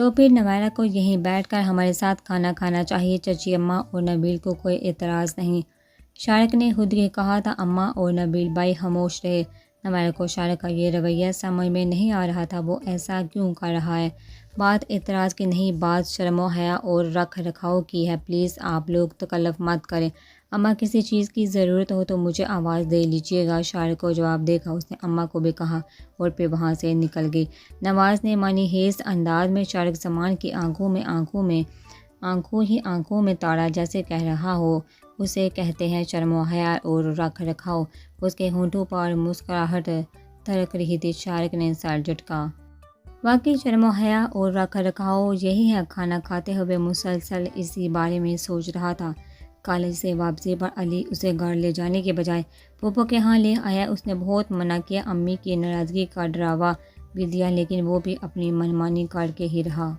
तो फिर नवारा को यहीं बैठकर हमारे साथ खाना खाना चाहिए। चची अम्मा और नबील को कोई एतराज़ नहीं। शारिक ने खुद ये कहा था। अम्मा और नबील भाई खामोश रहे। नवारा को शारिक का ये रवैया समझ में नहीं आ रहा था। वो ऐसा क्यों कर रहा है? बात एतराज़ की नहीं, बात शर्म हया और रख रखाव की है। प्लीज़ आप लोग तकल्लुफ़ मत करें। अम्मा किसी चीज़ की ज़रूरत हो तो मुझे आवाज़ दे लीजिएगा। शारिक को जवाब देकर उसने अम्मा को भी कहा और फिर वहाँ से निकल गई। नवाज़ ने मानी हेज़ अंदाज में शारिक ज़मान की आंखों में ताड़ा जैसे कह रहा हो। उसे कहते हैं शर्म हया और रख रखाव। उसके होंठों पर मुस्कुराहट तड़क रही थी। शारिक ने सर झटका। वाकई शर्म हया और रख रखाव यही है। खाना खाते हुए मुसलसल इसी बारे में सोच रहा था। कॉलेज से वापसी पर अली उसे घर ले जाने के बजाय पोपो के यहाँ ले आया। उसने बहुत मना किया, अम्मी की नाराज़गी का डरावा भी दिया, लेकिन वो भी अपनी मनमानी करके ही रहा।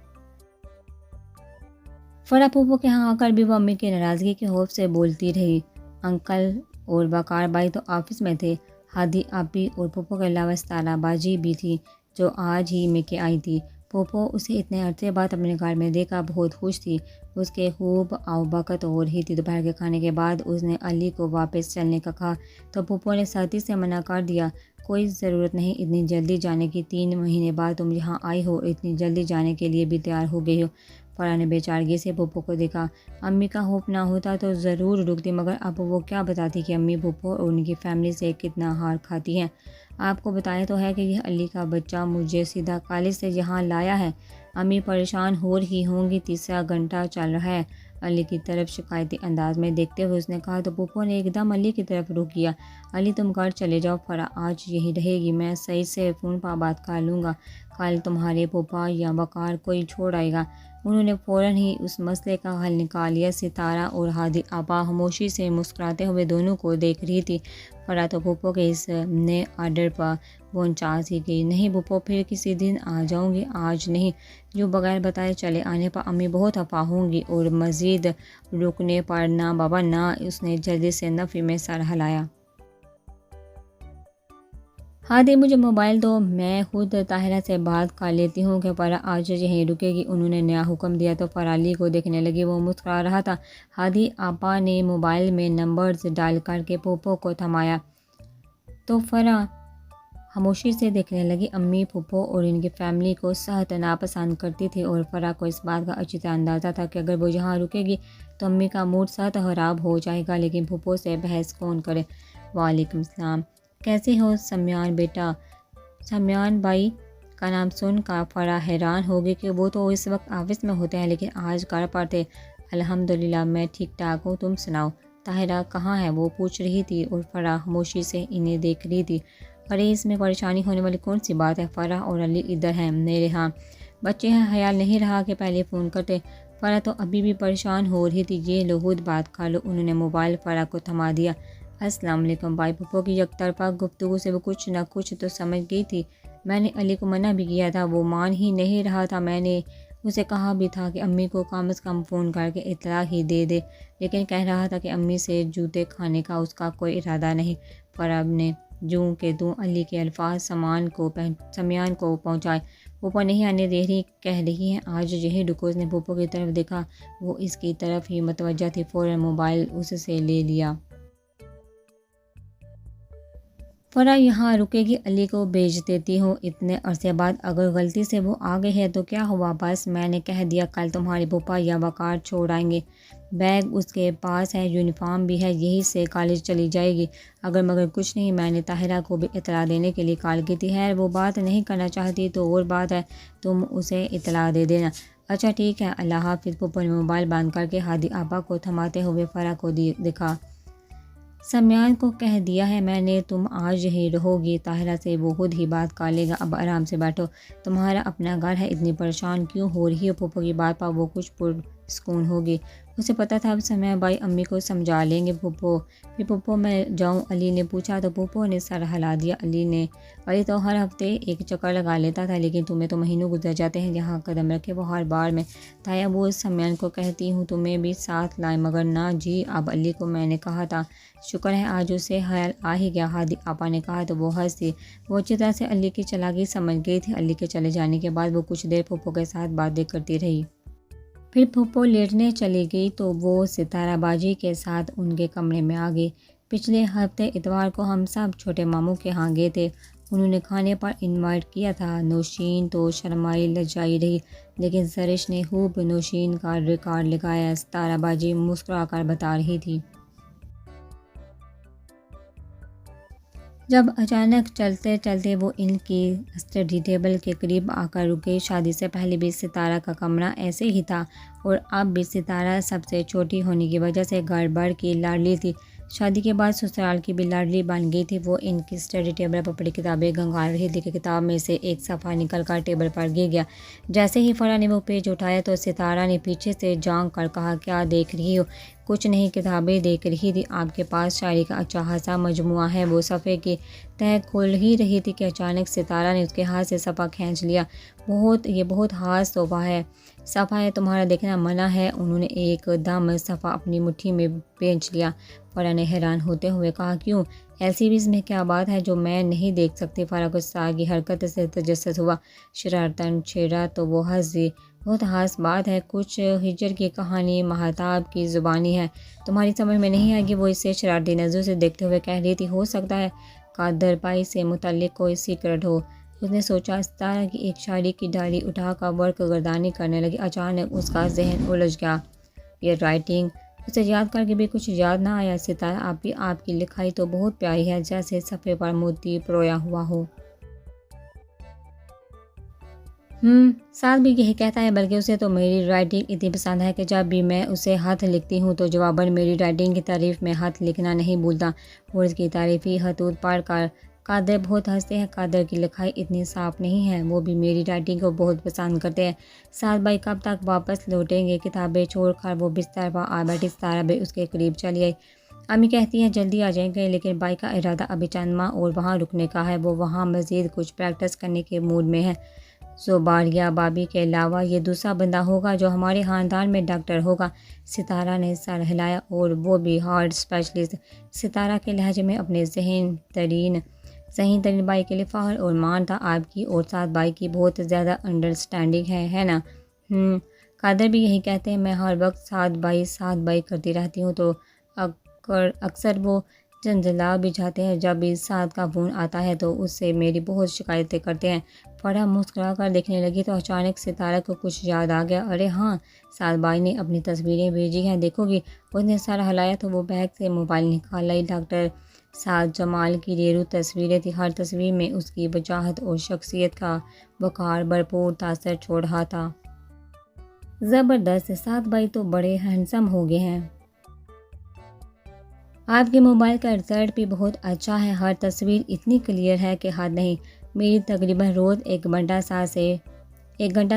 फरा पोपो के यहाँ आकर भी वो अम्मी की नाराज़गी के खौफ से बोलती रही। अंकल और वकार भाई तो ऑफिस में थे। हादी आपी और पोपो के अलावा सितारा बाजी भी थी, जो आज ही मिलके आई थी। पोपो उसे इतने अरसे बाद अपने घर में देखा बहुत खुश थी। उसके खूब आवभगत हो रही थी। दोपहर के खाने के बाद उसने अली को वापस चलने का कहा तो पोपो ने सख्ती से मना कर दिया। कोई ज़रूरत नहीं इतनी जल्दी जाने की। 3 महीने बाद तुम यहाँ आई हो, इतनी जल्दी जाने के लिए भी तैयार हो गई हो। फरा ने बेचारगी से पोपो को देखा। अम्मी का खौफ ना होता तो ज़रूर रुकती, मगर अब वो क्या बताती कि अम्मी पोपो और उनकी फैमिली से कितना हार खाती हैं। आपको बताया तो है कि यह अली का बच्चा मुझे सीधा कॉलेज से यहाँ लाया है। अम्मी परेशान हो रही होंगी। 3रा घंटा चल रहा है। अली की तरफ शिकायती अंदाज में देखते हुए उसने कहा तो पोपो ने एकदम अली की तरफ रुख किया। अली तुम घर चले जाओ, फरा आज यही रहेगी। मैं सही से फ़ोन पर बात कर लूँगा। कल तुम्हारे पोपा या वकार कोई छोड़ आएगा। उन्होंने फ़ौरन ही उस मसले का हल निकाल लिया। सितारा और हादी आपा खामोशी से मुस्कुराते हुए दोनों को देख रही थी। फरा तो पोपो के इस नए आर्डर पर पहुँचा सी गई। नहीं पोपो, फिर किसी दिन आ जाऊँगी, आज नहीं। जो बगैर बताए चले आने पर अम्मी बहुत खफा होंगी और मज़ीद रुकने पर ना बाबा ना। उसने जल्दी से नफ़ी में सर हिलाया। हाँ दे मुझे मोबाइल दो, मैं खुद ताहिरा से बात कर लेती हूँ कि फरा आज यहीं रुकेगी। उन्होंने नया हुक्म दिया तो फरा अली को देखने लगी। वो मुस्कुरा रहा था। हादी आपा ने मोबाइल में नंबर्स डाल करके पोपो को थमाया तो फरा खामोशी से देखने लगी। अम्मी पोपो और इनकी फैमिली को सख्त नापसंद करती थी और फरा को इस बात का अच्छी तरह अंदाज़ा था कि अगर वो यहाँ रुकेगी तो अम्मी का मूड सख्त ख़राब हो जाएगा। लेकिन पोपो से बहस कौन करे। वालेकुम सलाम, कैसे हो सम्यान बेटा? सम्यान भाई का नाम सुनकर फरा हैरान हो गई कि वो तो इस वक्त ऑफिस में होते हैं, लेकिन आज घर पर थे। अल्हम्दुलिल्लाह मैं ठीक ठाक हूँ, तुम सुनाओ। ताहिरा कहाँ है? वो पूछ रही थी और फरा खामोशी से इन्हें देख रही थी। अरे इसमें परेशानी होने वाली कौन सी बात है? फरा और अली इधर हैं मेरे यहाँ। बच्चे हैं, ख्याल नहीं रहा कि पहले फ़ोन करते। फरा तो अभी भी परेशान हो रही थी। ये लो खुद बात कर लो। उन्होंने मोबाइल फरा को थमा दिया। अस्सलाम वालेकुम भाई। पप्पो की यकतरफा गुफ्तगू से वो कुछ न कुछ तो समझ गई थी। मैंने अली को मना भी किया था, वो मान ही नहीं रहा था। मैंने उसे कहा भी था कि अम्मी को कम से कम फ़ोन करके इतला ही दे दे, लेकिन कह रहा था कि अम्मी से जूते खाने का उसका कोई इरादा नहीं। फराब ने जूं के दूं अली के अल्फाज सम्यान को पहुँचाए। पोपो नहीं आने दे रही, कह रही हैं आज यही रुको। उसने पोपो की तरफ देखा, वो इसकी तरफ ही मतवज्जा थी। फ़ौरन मोबाइल उससे ले लिया। फरा यहाँ रुकेगी, अली को भेज देती हूँ। इतने अरसे बाद अगर गलती से वो आ गए हैं तो क्या हुआ? बस मैंने कह दिया कल तुम्हारे पोपा या वकार छोड़ आएंगे। बैग उसके पास है, यूनिफॉर्म भी है, यही से कॉलेज चली जाएगी। अगर मगर कुछ नहीं। मैंने ताहिरा को भी इतला देने के लिए कॉल की थी। है वो बात नहीं करना चाहती तो और बात है, तुम उसे इतला दे देना। अच्छा ठीक है, अल्लाह हाफिज़। पोपो ने मोबाइल बंद करके हादी आपा को थमाते हुए फरा को दिखा। सम्यान को कह दिया है मैंने, तुम आज यहीं रहोगी। ताहिरा से वो खुद ही बात कर लेगा। अब आराम से बैठो, तुम्हारा अपना घर है, इतनी परेशान क्यों हो रही हो? पोपो की बात पर वो कुछ सुकून होगी। उसे पता था अब समय भाई अम्मी को समझा लेंगे पुप्पो। फिर पुप्पो मैं जाऊँ, अली ने पूछा तो पुप्पो ने सर हिला दिया। अली तो हर हफ्ते एक चक्कर लगा लेता था, लेकिन तुम्हें तो महीनों गुजर जाते हैं यहाँ कदम रखे वो हर बार में। ताया वो सम्यान को कहती हूँ तुम्हें भी साथ लाए, मगर ना जी अब अली को मैंने कहा था। शुक्र है आज उसे ख्याल आ ही गया, हादी आपा ने कहा तो वो हंसी। वो अच्छी तरह से अली की चालाकी समझ गई थी। अली के चले जाने के बाद वो कुछ देर पुप्पो के साथ बातें करती रही। फिर पुप्पो लेटने चली गई तो वो सितारा बाजी के साथ उनके कमरे में आ गई। पिछले हफ्ते इतवार को हम सब छोटे मामू के यहाँ गए थे। उन्होंने खाने पर इनवाइट किया था। नौशीन तो शर्माई लजाई रही, लेकिन सरिश ने खूब नौशीन का रिकॉर्ड लगाया। सितारा बाजी मुस्कुरा कर बता रही थी। जब अचानक चलते चलते वो इनकी स्टडी टेबल के करीब आकर रुक गई। शादी से पहले भी सितारा का कमरा ऐसे ही था और अब भी सितारा सबसे छोटी होने की वजह से गड़बड़ की लाडली थी। शादी के बाद ससुराल की भी लाडली बन गई थी। वो इनकी स्टडी टेबल पर पड़ी किताबें गंगाल रही थी कि किताब में से एक सफ़ा निकल कर टेबल पर गिर गया। जैसे ही फरा ने वो पेज उठाया तो सितारा ने पीछे से झांक कर कहा, क्या देख रही हो? कुछ नहीं, किताबें देख रही थी। आपके पास शायरी का अच्छा खासा मजमुआ है। वो सफ़े की तह खोल ही रही थी कि अचानक सितारा ने उसके हाथ से सफ़ा खींच लिया। ये बहुत खास तोहफा है। सफ़ा है, तुम्हारा देखना मना है। उन्होंने एकदम सफ़ा अपनी मुट्ठी में बेच लिया। फरा ने हैरान होते हुए कहा, क्यों? ऐसी भी इसमें क्या बात है जो मैं नहीं देख सकती? फरा गुस्सा की हरकत से तजस्सुस हुआ। शरारतन छेड़ा तो वो हंस दी। बहुत खास बात है, कुछ हिजर की कहानी महताब की ज़ुबानी है, तुम्हारी समझ में नहीं आएगी। वो इसे शरारती नज़रों से देखते हुए कह रही थी, हो सकता है कादर पाई से मुतल्लिक कोई सीक्रेट हो। उसने सोचा। सितारा की एक शायरी की डायरी उठाकर वर्क गर्दानी करने लगी। अचानक उसका जहन उलझ गया। ये राइटिंग, उसे याद करके भी कुछ याद ना आया। सितारा, आपकी लिखाई तो बहुत प्यारी है, जैसे सफ़े पर मोती परोया हुआ हो। साथ भी यही कहता है, बल्कि उसे तो मेरी राइटिंग इतनी पसंद है कि जब भी मैं उसे हाथ लिखती हूँ तो जवाबन मेरी राइटिंग की तारीफ़ में हाथ लिखना नहीं भूलता। और इसकी तारीफ़ी खतूत पढ़ कर कादर बहुत हंसते हैं। कादर की लिखाई इतनी साफ नहीं है, वो भी मेरी राइटिंग को बहुत पसंद करते हैं। साथ भाई कब तक वापस लौटेंगे? किताबें छोड़कर वो बिस्तर पर आ बैठी। सितारा भी उसके करीब चली आई। अम्मी कहती हैं जल्दी आ जाएंगे, लेकिन भाई का इरादा अभी चंद माह और वहाँ रुकने का है। वो वहाँ मज़ीद कुछ प्रैक्टिस करने के मूड में है। ज़ोबारिया बाबी के अलावा ये दूसरा बंदा होगा जो हमारे ख़ानदान में डॉक्टर होगा। सितारा ने सर हिलाया। और वो भी हार्ट स्पेशलिस्ट। सितारा के लहजे में अपने सही तरीन भाई के लिए फ़ख्र और मान था। आपकी और साथ भाई की बहुत ज़्यादा अंडरस्टैंडिंग है ना? कादर भी यही कहते हैं। मैं हर वक्त साथ भाई करती रहती हूँ तो अक्सर वो जंजला भी जाते हैं। जब भी साथ का फ़ोन आता है तो उससे मेरी बहुत शिकायतें करते हैं। फरा मुस्कुरा कर देखने लगी तो अचानक सितारा को कुछ याद आ गया। अरे हाँ, साथ भाई ने अपनी तस्वीरें भेजी हैं, देखोगी? उसने सर हिलाया तो वो बैग से मोबाइल निकाल लाई। डॉक्टर साथ जमाल की रेरू तस्वीरें थी। हर तस्वीर में उसकी वजाहत और शख्सियत का वक़ार भरपूर तासर छोड़ रहा था। ज़बरदस्त, साथ भाई तो बड़े हैंडसम हो गए हैं। आपके मोबाइल का रिज़ल्ट भी बहुत अच्छा है। हर तस्वीर इतनी क्लियर है कि हद नहीं। मेरी तकरीबन रोज़ 1 घंटा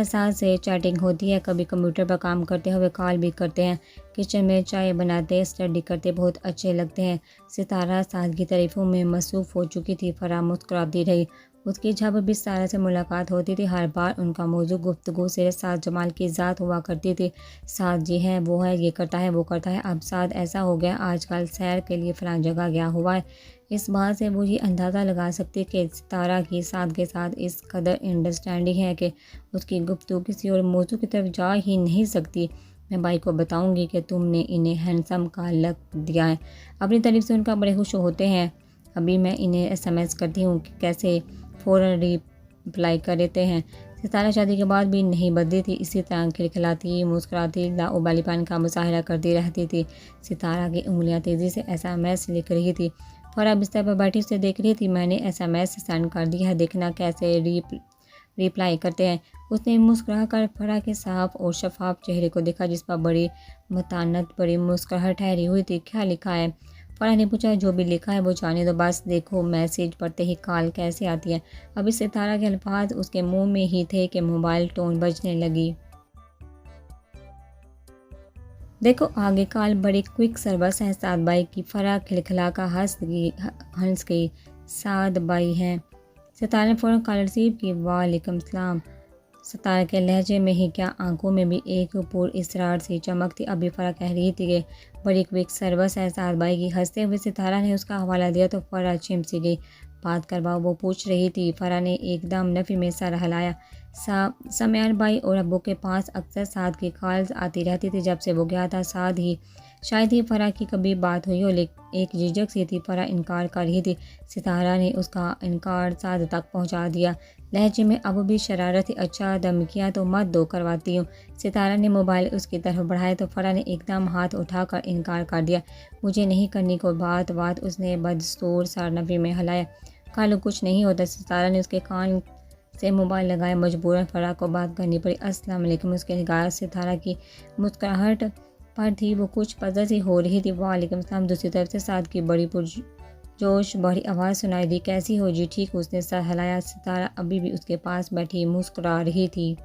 साथ से चैटिंग होती है। कभी कंप्यूटर पर काम करते हुए कॉल भी करते हैं। किचन में चाय बनाते, स्टडी करते, बहुत अच्छे लगते हैं। सितारा साथ की तारीफ़ों में मसरूफ़ हो चुकी थी। फरा मुस्कुराती रही। उसकी जब भी सितारा से मुलाकात होती थी हर बार उनका मौजू गुफ्तगू से साथ जमाल की ज़ात हुआ करती थी। साथ जी है, वो है, ये करता है, वो करता है। अब साथ ऐसा हो गया आजकल सैर के लिए फ़लाँ जगह गया हुआ है। इस बात से वो ये अंदाज़ा लगा सकती कि सितारा की साथ के साथ इस कदर अंडरस्टैंडिंग है कि उसकी गुफ्तगू किसी और मौजू की तरफ जा ही नहीं सकती। मैं भाई को बताऊंगी कि तुमने इन्हें हैंडसम का लक दिया है। अपनी तरफ से उनका बड़े खुश होते हैं। अभी मैं इन्हें SMS करती हूँ कि कैसे फ़ौरन रिप्लाई कर देते हैं। सितारा शादी के बाद भी नहीं बदली थी। इसी तरह खिलखिलाती, मुस्कुराती, लाउबालीपन का मुजाहरा करती रहती थी। सितारा की उंगलियां तेज़ी से SMS लिख रही थी। फरा बिस्तर पर बैठी उसे देख रही थी। मैंने SMS सेंड कर दिया है, देखना कैसे रिप्लाई करते हैं। उसने मुस्कुरा कर फरा के साफ और शफाफ चेहरे को देखा जिस पर बड़ी मतानत बड़ी मुस्कुराहट ठहरी हुई थी। क्या लिखा है? फरा ने पूछा। जो भी लिखा है वो जाने दो, बस देखो मैसेज पढ़ते ही कॉल कैसे आती है। अभी सितारा के अल्फाज उसके मुंह में ही थे कि मोबाइल टोन बजने लगी। देखो आगे काल बड़ी क्विक सर्विस है साद बाई की फरा खिलखिला का हंस गई। साद बाई है। सितारा ने फ़ौरन कॉल रिसीव की। वालेकुम सलाम। सितारा के लहजे में ही क्या आंखों में भी एक पुर इसरार सी चमक थी। अभी फरा कह रही थी कि बड़ी क्विक सर्विस है साद बाई की। हंसते हुए सितारा ने उसका हवाला दिया तो फरा चिमस सी गई। बात करवाओ वो पूछ रही थी। फरा ने एकदम नफ़ी में सर हिलाया। समयान भाई और अब्बू के पास अक्सर साद की कॉल्स आती रहती थी जब से वो गया था। साद ही शायद ही फरा की कभी बात हुई हो, लेकिन एक झिझक सी थी। फरा इनकार कर रही थी। सितारा ने उसका इनकार साद तक पहुंचा दिया। लहजे में अब भी शरारत थी। अच्छा धमकियाँ तो मत दो, करवाती हूँ। सितारा ने मोबाइल उसकी तरफ बढ़ाया तो फरा ने एकदम हाथ उठाकर इनकार कर दिया। मुझे नहीं करनी कोई बात उसने बदस्तूर सारनफी में हिलाया। कल कुछ नहीं होता। सितारा ने उसके कान से मोबाइल लगाया। मजबूरन फरा को बात करनी पड़ी। अस्सलाम वालेकुम। उसके निगाह सितारा की मुस्कुराहट पर थी। वो कुछ पजल सी हो रही थी। वालेकुम सलाम। दूसरी तरफ से साद की बड़ी पुरजोश बड़ी आवाज़ सुनाई दी। कैसी हो जी? ठीक। उसने सर हिलाया। सितारा अभी भी उसके पास बैठी मुस्कुरा रही थी।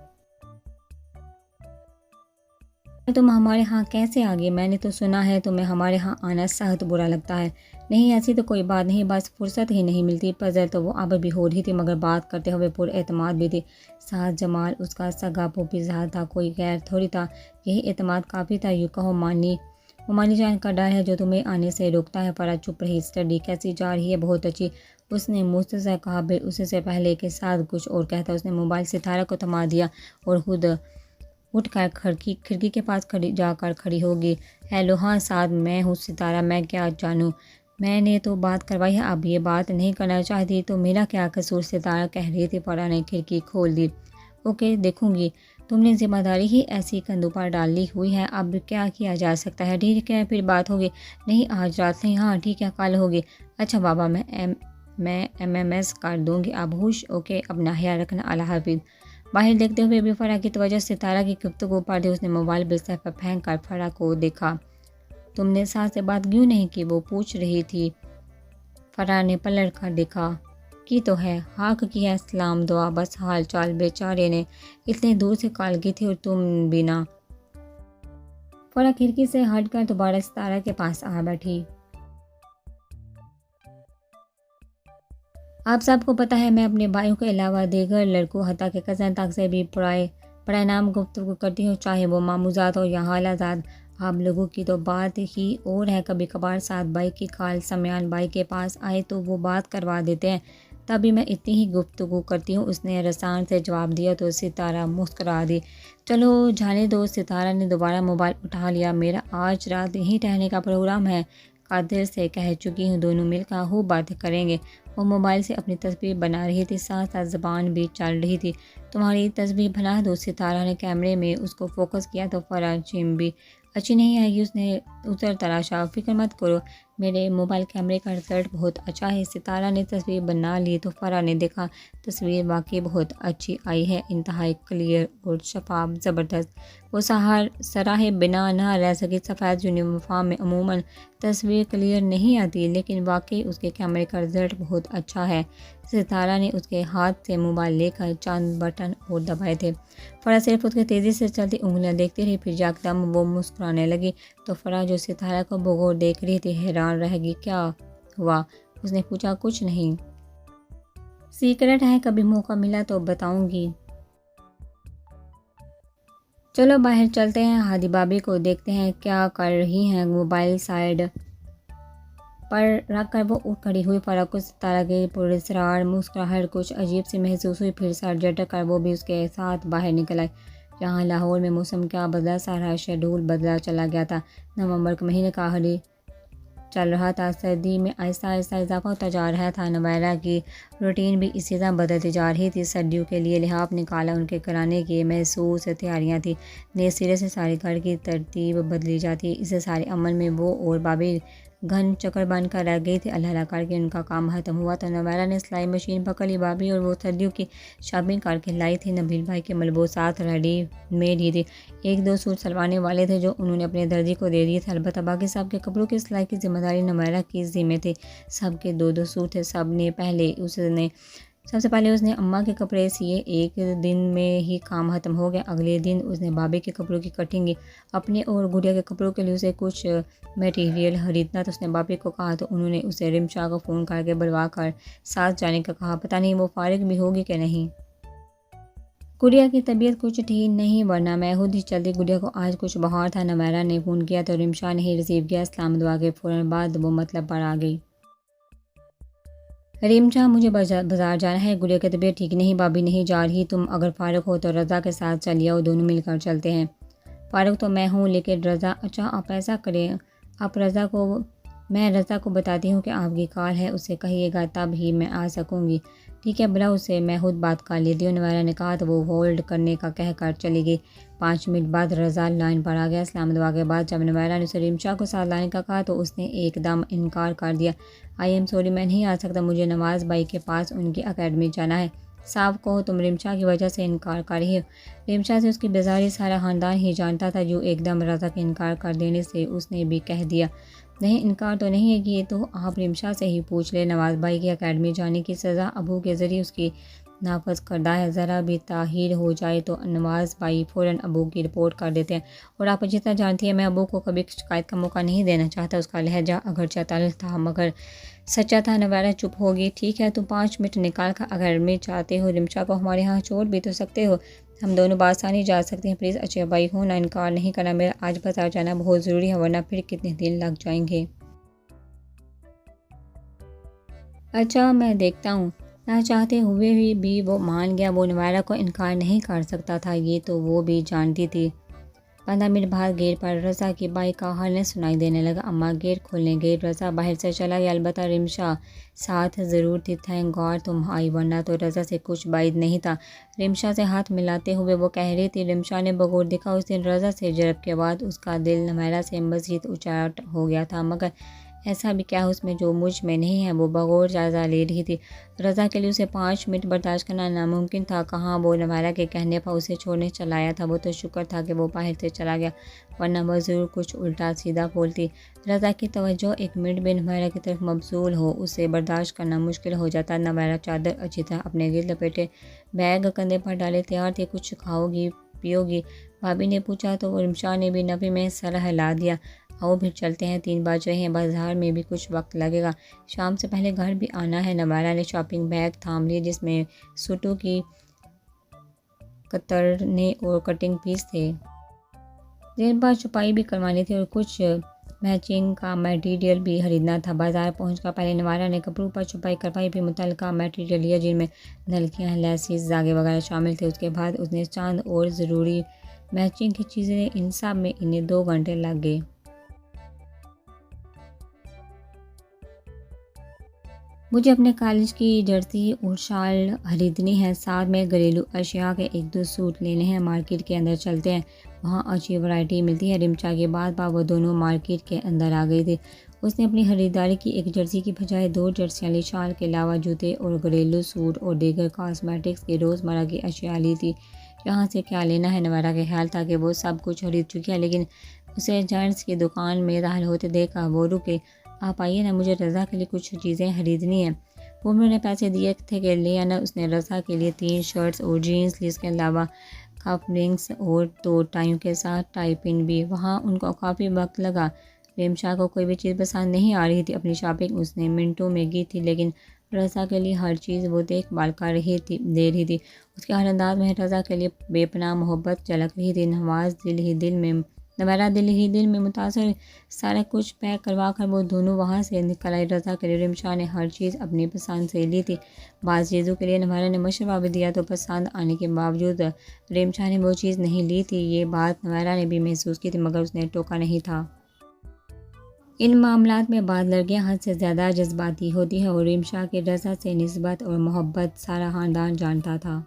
तुम हमारे यहाँ कैसे आ गई? मैंने तो सुना है तुम्हें हमारे यहाँ आना सख्त बुरा लगता है। नहीं ऐसी तो कोई बात नहीं, बस फुर्सत ही नहीं मिलती। पजल तो वो अब भी हो रही थी मगर बात करते हुए पुरएतमाद भी थी। साथ जमाल उसका सगा पोपीज़ाद था, कोई गैर थोड़ी था। यही एतमाद काफ़ी था। यूँ कहो मानी जान का डर है जो तुम्हें आने से रोकता है। फरा चुप रही। स्टडी कैसी जा रही है? बहुत अच्छी, उसने मुझसे कहा। फिर उससे पहले के साथ कुछ और कहता उसने मोबाइल सितारा को थमा दिया और खुद उठकर खिड़की के पास जाकर खड़ी होगी। हेलो, हाँ साद, मैं हूँ सितारा। मैं क्या जानूँ? मैंने तो बात करवाई है, अब ये बात नहीं करना चाहती तो मेरा क्या कसूर? सितारा कह रही थी। फरा ने खिड़की खोल दी। ओके देखूंगी। तुमने जिम्मेदारी ही ऐसी कंधों पर डाली हुई है, अब क्या किया जा सकता है? ठीक है फिर बात होगी। नहीं आज रात नहीं, हाँ ठीक है कल होगी। अच्छा बाबा, मैं MMS कर दूंगी। अब हुश। ओके अपना ख्याल रखना। अल्लाह हाफिज़। बाहर देखते हुए भी फरा की तवज्जो सितारा की गुफ्तगू पर थी। उसने मोबाइल बिस्तर पर फेंक कर फरा को देखा। तुमने सास से बात क्यों नहीं की? वो पूछ रही थी। फरा ने पलट कर देखा। की तो है, हाक की है, सलाम दुआ, बस हाल चाल। बेचारे ने इतने दूर से कॉल की थी और तुम भी ना। फरा खिड़की से हटकर दोबारा सितारा के पास आ बैठी। आप सबको पता है मैं अपने भाइयों के अलावा दीगर लड़कों हत्ता के कज़न तक से भी पराए नाम गुफ्तगू करती हूँ, चाहे वो मामूजात हो या हालाजात। आप लोगों की तो बात ही और है। कभी कभार साद भाई की खाल समयान भाई के पास आए तो वो बात करवा देते हैं, तभी मैं इतनी ही गुफ्तगू करती हूँ। उसने रसान से जवाब दिया तो सितारा मुस्कुरा दी। चलो जाने दो। सितारा ने दोबारा मोबाइल उठा लिया। मेरा आज रात यहीं ठहरने का प्रोग्राम है। कादिर से कह चुकी हूँ, दोनों मिलकर खूब बातें करेंगे। वो मोबाइल से अपनी तस्वीर बना रही थी, साथ साथ ज़बान भी चल रही थी। तुम्हारी तस्वीर बना दो। सितारा ने कैमरे में उसको फोकस किया तो फरा भी अच्छी नहीं आएगी। उसने उतर तराशा। फिक्र मत करो, मेरे मोबाइल कैमरे का रिजल्ट बहुत अच्छा है। सितारा ने तस्वीर बना ली तो फरा ने देखा तस्वीर वाकई बहुत अच्छी आई है, इंतहाई क्लियर और शफाफ, ज़बरदस्त। वो सराहे बिना ना रह सकी। सफ़ेद यूनिफॉर्म में अमूमन तस्वीर क्लियर नहीं आती, लेकिन वाकई उसके कैमरे का रिजल्ट बहुत अच्छा है। सितारा ने उसके हाथ से मोबाइल लेकर चंद बटन और दबाए थे। फरा सिर्फ उसके तेज़ी से चलती उंगलियां देखती रही। फिर यकदम वो मुस्कुराने लगी तो फरा जो सितारा को बगौर देख रही थी हैरान रह गई। क्या हुआ? उसने पूछा। कुछ नहीं, सीक्रेट है, कभी मौका मिला तो बताऊंगी। चलो बाहर चलते हैं, हादी भाभी को देखते हैं क्या कर रही हैं। मोबाइल साइड पर रख कर वो उठ खड़ी हुई। फरा को सितारा की पुरस्कार मुस्कुराहट कुछ अजीब सी महसूस हुई। फिर सर झटक कर वो भी उसके साथ बाहर निकल आई। यहाँ लाहौर में मौसम क्या बदला, सारा शेड्यूल बदला चला गया था। नवंबर के महीने का आखिरी चल रहा था। सर्दी में आहिस्ता आहिस्ता इजाफा होता जा रहा था। नवैरा की रूटीन भी इसी तरह बदलती जा रही थी। सर्दियों के लिए लिहाफ निकाला उनके कराने की महसूस तैयारियाँ थी। नए सिरे से सारे घर की तरतीब बदली जाती। इस सारे अमल में वो और भाभी घन चक्कर बन कर रह गई थी। अल्लाह करके उनका काम ख़त्म हुआ तो नवैरा ने सिलाई मशीन पकड़ ली। भाभी और वो सर्दियों की शॉपिंग करके लाई थी। नबील भाई के मलबूसात रेडी मेड ही थे। एक दो सूट सिलवाने वाले थे जो उन्होंने अपने दर्जी को दे दिए थे। अलबत्ता बाकी सबके कपड़ों की सिलाई की जिम्मेदारी नवैरा की ज़िम्मे थी। सबके दो दो सूट थे। सब ने पहले उसने सबसे पहले उसने अम्मा के कपड़े सिए, एक दिन में ही काम ख़त्म हो गया। अगले दिन उसने भाभी के कपड़ों की कटिंग, अपने और गुड़िया के कपड़ों के लिए उसे कुछ मटेरियल खरीदना। तो उसने भाभी को कहा तो उन्होंने उसे रिमशा को फ़ोन करके बुलवा कर साथ जाने का कहा। पता नहीं वो फारिग भी होगी कि नहीं। गुड़िया की तबीयत कुछ ठीक नहीं, वरना मैं खुद ही चलती। गुड़िया को आज कुछ बुखार था। नमैरा ने फ़ोन किया तो रिमशा ने ही रिसीव किया। इस्लाम दुआ के फ़ौरन बाद वो मतलब पर आ गई। रिमशा, मुझे बाज़ार जाना है, गुड़िया की तबीयत ठीक नहीं, भाभी नहीं जा रही। तुम अगर फ़ारुक हो तो रज़ा के साथ चलिए आओ, दोनों मिलकर चलते हैं। फ़ारुक तो मैं हूँ, लेकिन रज़ा। अच्छा, आप ऐसा करें, आप रज़ा को मैं रज़ा को बताती हूँ कि आपकी कॉल है, उससे कहिएगा तब ही मैं आ सकूँगी। ठीक है, बुला उसे, मैं खुद बात कर लेती हूँ। नवारा ने कहा तो वो होल्ड करने का कहकर चली गई। 5 मिनट बाद रज़ा लाइन पर आ गया। सलाम दुआ के बाद जब नवारा ने उसे रिमशा को साथ लाने का कहा तो उसने एकदम इनकार कर दिया। आई एम सॉरी, मैं नहीं आ सकता, मुझे नवाज़ भाई के पास उनकी अकेडमी जाना है। साफ कहो, तुम रिमशा की वजह से इनकार कर रही हो। रिमशा से उसकी बेजारी सारा ख़ानदान ही जानता था, जो एकदम रज़ा के इनकार कर देने से उसने भी कह दिया। नहीं, इनकार तो नहीं है कि ये तो आप रिमशा से ही पूछ ले। नवाज़ भाई की अकेडमी जाने की सज़ा अबू के ज़रिए उसकी नाफज करदा है। ज़रा भी ताहीर हो जाए तो नवाज़ भाई फ़ौरन अबू की रिपोर्ट कर देते हैं। और आप जितना जानती हैं, मैं अबू को कभी शिकायत का मौका नहीं देना चाहता। उसका लहजा अगरचे तल्ख था मगर सच्चा था। नवारा चुप होगी। ठीक है, तुम 5 मिनट निकाल कर अकेडमी चाहते हो, रिमशा को हमारे यहाँ छोड़ भी तो सकते हो, हम दोनों बासानी जा सकते हैं। प्लीज़ अच्छे भाई हो ना, इनकार नहीं करना। मेरा आज बाजार जाना बहुत ज़रूरी है, वरना फिर कितने दिन लग जाएंगे। अच्छा, मैं देखता हूँ। ना चाहते हुए भी वो मान गया। वो नवारा को इनकार नहीं कर सकता था, ये तो वो भी जानती थी। 15 मिनट बाद गेट पर रज़ा की बाइक का हॉर्न सुनाई देने लगा। अम्मा गेट खोलने गई। रज़ा बाहर से चला गया, अलबत्ता रिमशा साथ ज़रूर थी। थैंक गॉड तुम आई, वरना तो रज़ा से कुछ बाइद नहीं था। रिमशा से हाथ मिलाते हुए वो कह रही थी। रिमशा ने बगौर देखा। उस दिन रज़ा से जरब के बाद उसका दिल नमैरा से मज़ीद उचाट हो गया था, मगर ऐसा भी क्या उसमें जो मुझ में नहीं है। वो बगौर जायज़ा ले रही थी। रज़ा के लिए उसे 5 मिनट बर्दाश्त करना नामुमकिन था। कहाँ वो नवारा के कहने पर उसे छोड़ने चला आया था। वो तो शुक्र था कि वो बाहर से चला गया, वरना वो ज़रूर कुछ उल्टा सीधा बोलती। रज़ा की तवज्जो एक मिनट भी नवारा की तरफ मबसूल हो, उसे बर्दाश्त करना मुश्किल हो जाता। नवारा चादर अच्छी तरह अपने गिर्द लपेटे बैग कंधे पर डाले तैयार थे। कुछ खाओगी पियोगी, भाभी ने पूछा तो रिमशा ने भी नफ़ी में सर हिला दिया। आओ फिर चलते हैं, 3 बज रहे हैं, बाजार में भी कुछ वक्त लगेगा, शाम से पहले घर भी आना है। नवारा ने शॉपिंग बैग थाम लिया जिसमें सूटों की कतरने और कटिंग पीस थे। दिन भर छुपाई भी करवानी थी और कुछ मैचिंग का मटेरियल भी खरीदना था। बाजार पहुंचकर पहले नवारा ने कपड़ों पर छुपाई करवाई, फिर मुतल्लिका मटेरियल लिया जिनमें नलकियाँ, लेसिस, धागे वगैरह शामिल थे। उसके बाद उसने चांद और ज़रूरी मैचिंग की चीज़ें, इन सब में इन्हें 2 घंटे लग गए। मुझे अपने कॉलेज की जर्सी और शाल खरीदनी है, साथ में घरेलू अशिया के 1-2 सूट लेने हैं। मार्केट के अंदर चलते हैं, वहाँ अच्छी वैरायटी मिलती है। रिमशा के बाद वो दोनों मार्केट के अंदर आ गए थे। उसने अपनी ख़रीदारी की। एक जर्सी की बजाय 2 जर्सियाँ ली। शाल के अलावा जूते और घरेलू सूट और दीगर कॉस्मेटिक्स की रोज़मर्रा की अशिया ली थी। यहाँ से क्या लेना है, नवारा का ख्याल था कि वो सब कुछ खरीद चुकी है, लेकिन उसे जेंट्स की दुकान में दाखिल होते देखा। वो रुके। आप आइए ना, मुझे रज़ा के लिए कुछ चीज़ें खरीदनी है। वो उन्होंने पैसे दिए थे कि ले आना। उसने रज़ा के लिए 3 शर्ट्स और जीन्स ली, इसके अलावा कप रिंग्स और 2 टाइयों के साथ टाई पिन भी। वहाँ उनको काफ़ी वक्त लगा। रिमशा को कोई भी चीज़ पसंद नहीं आ रही थी। अपनी शॉपिंग उसने मिनटों में की थी, लेकिन रज़ा के लिए हर चीज़ वो देखभाल कर रही थी, दे रही थी। उसके हर अंदाज में रज़ा के लिए बेपनाह मोहब्बत झलक रही थी। नवारा दिल ही दिल में मुतासर, सारा कुछ पैक करवा कर वो दोनों वहाँ से निकल आए। रज़ा के लिए रिमशा ने हर चीज़ अपनी पसंद से ली थी। बाज़ चीज़ों के लिए नवारा ने मशवरा भी दिया, तो पसंद आने के बावजूद रिमशा ने वो चीज़ नहीं ली थी। ये बात नवारा ने भी महसूस की थी, मगर उसने टोका नहीं था। इन मामलात में बाद लड़कियाँ हद से ज़्यादा जज्बाती होती है और रिमशा के रज़ा से निस्बत और मोहब्बत सारा ख़ानदान जानता था।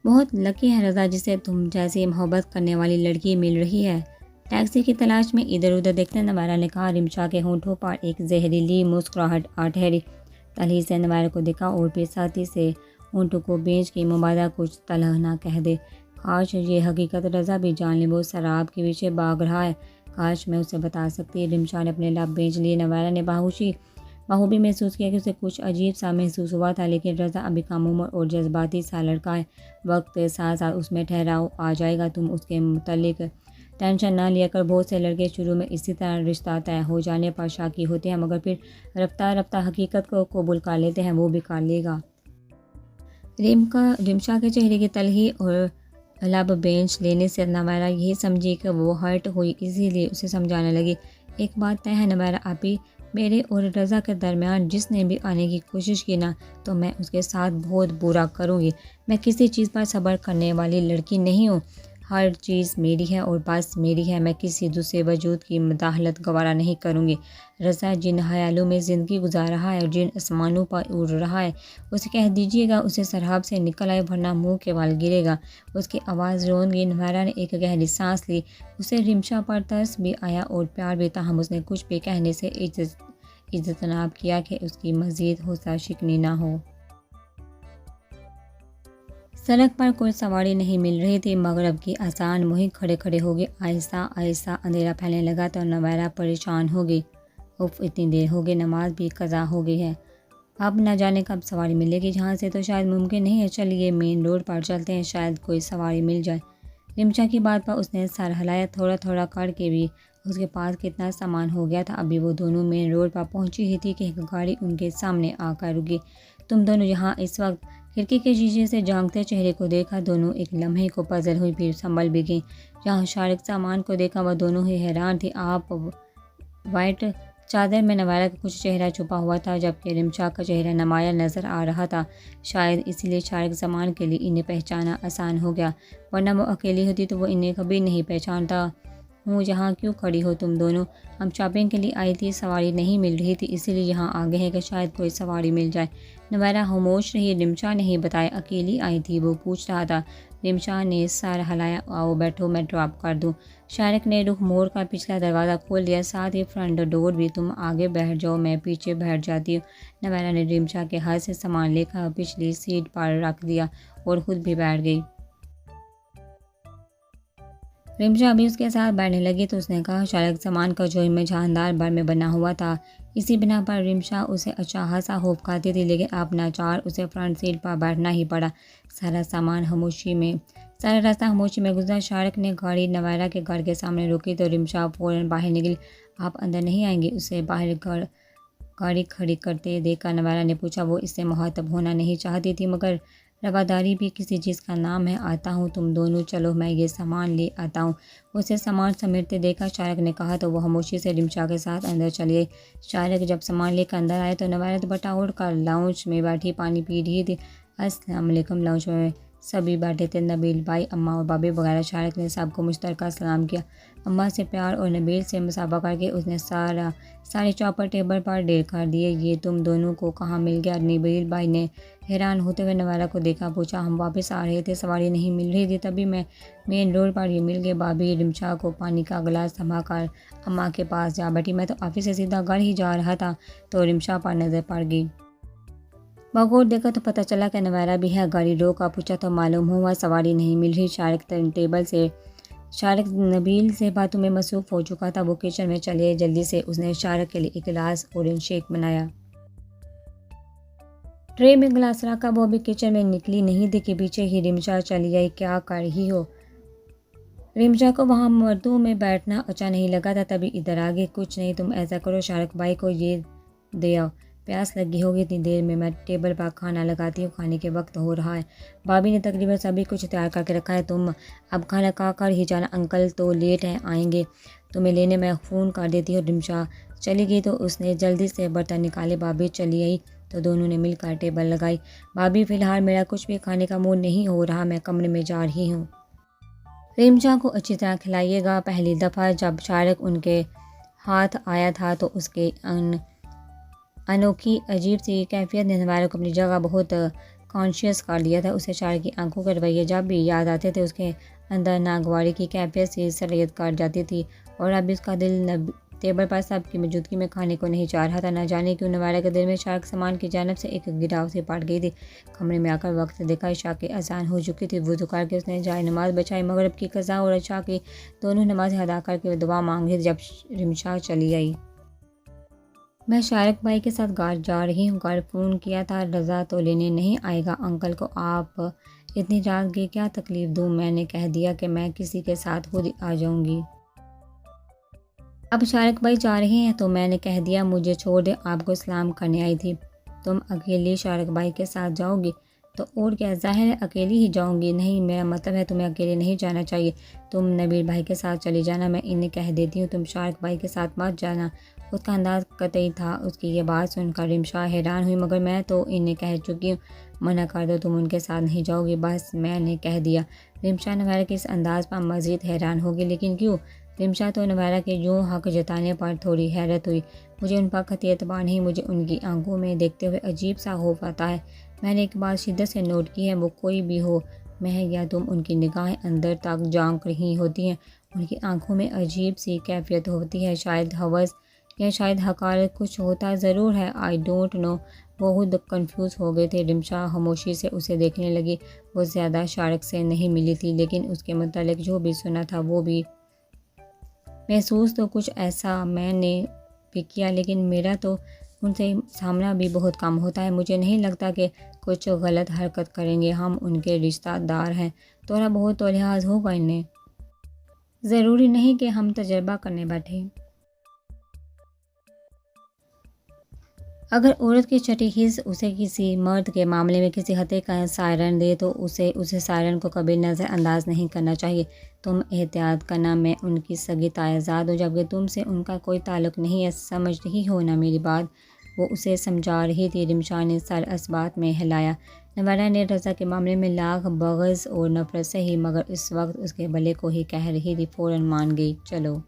बहुत लकी है रज़ा, जिसे तुम जैसी मोहब्बत करने वाली लड़की मिल रही है। टैक्सी की तलाश में इधर उधर देखते नवारा ने कहा। रिमशा के होंठों पर एक जहरीली मुस्कुराहट आ ठहरी। तलही से नवारा को देखा और बेसाती से होंठों को बेच के मुबादा कुछ तलह ना कह दे। काश ये हकीकत रज़ा भी जान ले, वो शराब के पीछे भाग रहा है। काश मैं उसे बता सकती। रिमशा ने अपने लब बेच लिए। नवारा ने बाहुशी बखूबी महसूस किया कि उसे कुछ अजीब सा महसूस हुआ था, लेकिन रज़ा अभी कम उम्र और जज्बाती सा लड़का है। वक्त के साथ साथ उसमें ठहराव आ जाएगा। तुम उसके मुतल्लिक टेंशन ना लिया कर। बहुत से लड़के शुरू में इसी तरह रिश्ता तय हो जाने पर शाकी होते हैं, मगर फिर रफ्ता रफ्ता हकीकत को कबूल कर लेते हैं। वो भी कर लेगा। रिमशा के चेहरे की तलखी और लब बेंच लेने से नवारा यही समझी कि वो हर्ट हुई, इसीलिए उसे समझाने लगी। एक बात तय है नवारा आपी, मेरे और रज़ा के दरमियान जिसने भी आने की कोशिश की ना, तो मैं उसके साथ बहुत बुरा करूँगी। मैं किसी चीज़ पर सब्र करने वाली लड़की नहीं हूँ। हर चीज़ मेरी है और बस मेरी है। मैं किसी दूसरे वजूद की मुदाखलत गवारा नहीं करूँगी। रज़ा जिन ख्यालों में ज़िंदगी गुजार रहा है और जिन आसमानों पर उड़ रहा है, उसे कह दीजिएगा उसे सरहद से निकल आए, वरना मुंह के बाल गिरेगा। उसकी आवाज़ रोन गई। नवारा ने एक गहरी सांस ली। उसे रिमशा पर तरस भी आया और प्यार भी, ताहम उसने कुछ भी कहने से इज्तनाब किया कि उसकी मज़ीद हौसला शिकनी ना हो। सड़क पर कोई सवारी नहीं मिल रही थी। मगरब की आसान मुहिम खड़े खड़े हो गई। आहिस्ता आहिस्ता अंधेरा फैलने लगा तो नवारा परेशान हो गई। उफ, इतनी देर हो गई, नमाज भी कज़ा हो गई है। अब न जाने कब सवारी मिलेगी। जहाँ से तो शायद मुमकिन नहीं है। चलिए मेन रोड पर चलते हैं, शायद कोई सवारी मिल जाए। रिमशा की बात पर उसने सर हिलाया। थोड़ा थोड़ा करके भी उसके पास कितना सामान हो गया था। अभी वो दोनों मेन रोड पर पहुंची ही थी कि एक गाड़ी उनके सामने आकर रुकी। तुम दोनों यहाँ इस वक्त? खिड़की के शीशे से झांकते चेहरे को देखा। दोनों एक लम्हे को पजल हुई, फिर संभल भी गई। जहाँ शारिक सामान को देखा वह दोनों ही हैरान थी। आप वाइट चादर में नवारा का कुछ चेहरा छुपा हुआ था, जबकि रिमशा का चेहरा नमाया नज़र आ रहा था। शायद इसलिए शारिक सामान के लिए इन्हें पहचाना आसान हो गया, वरना वो अकेली होती तो वो इन्हें कभी नहीं पहचानता। हूँ, यहाँ क्यों खड़ी हो तुम दोनों? हम शॉपिंग के लिए आई थी, सवारी नहीं मिल रही थी, इसीलिए यहाँ आ गए हैं कि शायद कोई सवारी मिल जाए। नवारा खामोश रही। रिमशा ने ही बताया अकेली आई थी, वो पूछ रहा था। रिमशा ने सर हिलाया। आओ बैठो, मैं ड्रॉप कर दूँ। शारिक ने रुख मोड़ कर पिछला दरवाज़ा खोल दिया, साथ ही फ्रंट डोर भी। तुम आगे बैठ जाओ, मैं पीछे बैठ जाती हूँ। नवारा ने रिमशा के हाथ से सामान लेकर पिछली सीट पर रख दिया और खुद भी बैठ गई। रिमशा अभी उसके साथ बैठने लगी तो उसने कहा, शारिक सामान का जो में शानदार भर में बना हुआ था। इसी बिना पर रिमशा उसे अच्छा खासा खौफ खाती थी, लेकिन अब नाचार उसे फ्रंट सीट पर बैठना ही पड़ा। सारा रास्ता खामोशी में गुजरा। शारिक ने गाड़ी नवारा के घर के सामने रोकी तो रिमशा फ़ौरन बाहर निकली। आप अंदर नहीं आएंगे? उसे बाहर गाड़ी खड़ी करते देखकर नवारा ने पूछा। वो इससे मुखातब होना नहीं चाहती थी, मगर रवादारी भी किसी चीज़ का नाम है। आता हूँ, तुम दोनों चलो, मैं ये सामान ले आता हूँ। उसे सामान समेटते देखा शारिक ने कहा तो वह खामोशी से रिमशा के साथ अंदर चली गई। शारिक जब सामान लेकर अंदर आए तो नवारा दुपट्टा ओढ़कर लाउंज में बैठी पानी पी रही थी। अस्सलाम वालेकुम। लाउंज में सभी बैठे थे, नबील भाई, अम्मा और बाबी वगैरह। शारिक ने सबको मुश्तरका सलाम किया। अम्मा से प्यार और नबील से मुसाफा करके उसने सारे चौपर टेबल पर ढेर कर दिए। ये तुम दोनों को कहाँ मिल गया? नबील भाई ने हैरान होते हुए नवारा को देखा। पूछा, हम वापस आ रहे थे, सवारी नहीं मिल रही थी, तभी मैं मेन रोड पर ये मिल गए। भाभी रिमशा को पानी का गिलास थमा कर अम्मा के पास जा बैठी। मैं तो ऑफिस से सीधा घर ही जा रहा था तो रिमशा पर नज़र पड़ गई। बगौर देखा तो पता चला कि नवारा भी है। गाड़ी रोका, पूछा तो मालूम हुआ सवारी नहीं मिल रही। शारिक नबील से बातों में मसरूफ़ हो चुका था। वो किचन में चले। जल्दी से उसने शारिक के लिए एक गिलास ऑरेंज शेक बनाया। ट्रे में गिलास रखा। वो अभी किचन में निकली नहीं थी कि पीछे ही रिमशा चली आई। क्या कर रही हो? रिमशा को वहाँ मर्दों में बैठना अच्छा नहीं लगा था, तभी इधर आ गई। कुछ नहीं, तुम ऐसा करो, शारिक भाई को ये दे आओ, प्यास लगी होगी। इतनी देर में मैं टेबल पर खाना लगाती हूँ, खाने के वक्त हो रहा है। भाभी ने तकरीबन सभी कुछ तैयार करके रखा है, तुम अब खाना खा कर ही जाना। अंकल तो लेट हैं, आएंगे तुम्हें लेने, मैं फ़ोन कर देती हूँ। रिमशा चली गई तो उसने जल्दी से बर्तन निकाले। भाभी चली आई तो दोनों ने मिलकर टेबल लगाई। भाभी, फ़िलहाल मेरा कुछ भी खाने का मूड नहीं हो रहा, मैं कमरे में जा रही हूँ। रिमशा को अच्छी तरह खिलाइएगा। पहली दफ़ा जब शारिक उनके हाथ आया था तो उसके अनोखी अजीब सी कैफियत ने नवारा को अपनी जगह बहुत कॉन्शियस कर दिया था। उसे शारिक की आंखों के रवैये जब भी याद आते थे उसके अंदर नागवारी की कैफियत से सरयत कर जाती थी, और अब उसका दिल टेबल पर सबकी मौजूदगी में खाने को नहीं चाह रहा था। न जाने क्यों नवारा के दिल में शारिक सामान की जानब से एक गिराव से पड़ गई थी। कमरे में आकर वक्त देखा, इशा की अजान हो चुकी थी। वुज़ू करके उसने जाए नमाज बचाई। मगरिब की कज़ा और इशा की दोनों नमाज़ें अदा करके दुआ मांग रही थी जब रिमशा चली आई। मैं शारक भाई के साथ घर जा रही हूँ, घर फ़ोन किया था, रज़ा तो लेने नहीं आएगा अंकल को, आप इतनी रात की क्या तकलीफ़ दूँ। मैंने कह दिया कि मैं किसी के साथ खुद आ जाऊँगी। अब शारक भाई जा रहे हैं तो मैंने कह दिया मुझे छोड़ दे, आपको सलाम करने आई थी। तुम अकेली शारक भाई के साथ जाओगी? तो और क्या, ज़ाहिर है अकेली ही जाऊंगी। नहीं, मेरा मतलब है तुम्हें अकेले नहीं जाना चाहिए, तुम नबील भाई के साथ चली जाना। मैं इन्हें कह देती हूँ तुम शारक भाई के साथ मत जाना। उसका अंदाज़ कतई था। उसकी ये बात सुनकर रिमशा हैरान हुई, मगर मैं तो इन्हें कह चुकी हूँ, मना कर दो, तुम उनके साथ नहीं जाओगी, बस मैंने कह दिया। रिमशा नवारा के इस अंदाज़ पर मज़ीद हैरान होगी, लेकिन क्यों? रिमशा तो नवारा के यूँ हक जताने पर थोड़ी हैरत हुई। मुझे उन पर कतई एतबार नहीं, मुझे उनकी आंखों में देखते हुए अजीब सा खौफ आता है। मैंने एक बात शिद्दत से नोट की है, वो कोई भी हो, महक या तुम, उनकी निगाहें अंदर तक झांक रही होती हैं। उनकी आंखों में अजीब सी कैफियत होती है, शायद हवस या शायद हकारत, कुछ होता ज़रूर है। I don't know. वो खुद कन्फ्यूज़ हो गए थे। रिमशा खामोशी से उसे देखने लगी। वो ज़्यादा शारक से नहीं मिली थी, लेकिन उसके मुतालिक जो भी सुना था वो भी महसूस तो कुछ ऐसा मैंने भी किया, लेकिन मेरा तो उनसे सामना भी बहुत कम होता है। मुझे नहीं लगता कि कुछ गलत हरकत करेंगे, हम उनके रिश्तेदार हैं, थोड़ा बहुत तो लिहाज होगा इन्हें। ज़रूरी नहीं कि हम तजर्बा करने बैठे। अगर औरत की छठी हिस्स उसे किसी मर्द के मामले में किसी हत्या का सायरन दे तो उसे सायरन को कभी नज़रअंदाज नहीं करना चाहिए। तुम एहतियात करना, मैं उनकी सगी तायजाद हूँ, जबकि तुमसे उनका कोई ताल्लुक़ नहीं है, समझ रही हो ना मेरी बात। वो उसे समझा रही थी। रिमशा ने सर इस्बात में हिलाया। नवारा ने रज़ा के मामले में लाख बग़ज़ और नफ़रत सही, मगर इस वक्त उसके भले को ही कह रही थी। फ़ौरन मान गई। चलो।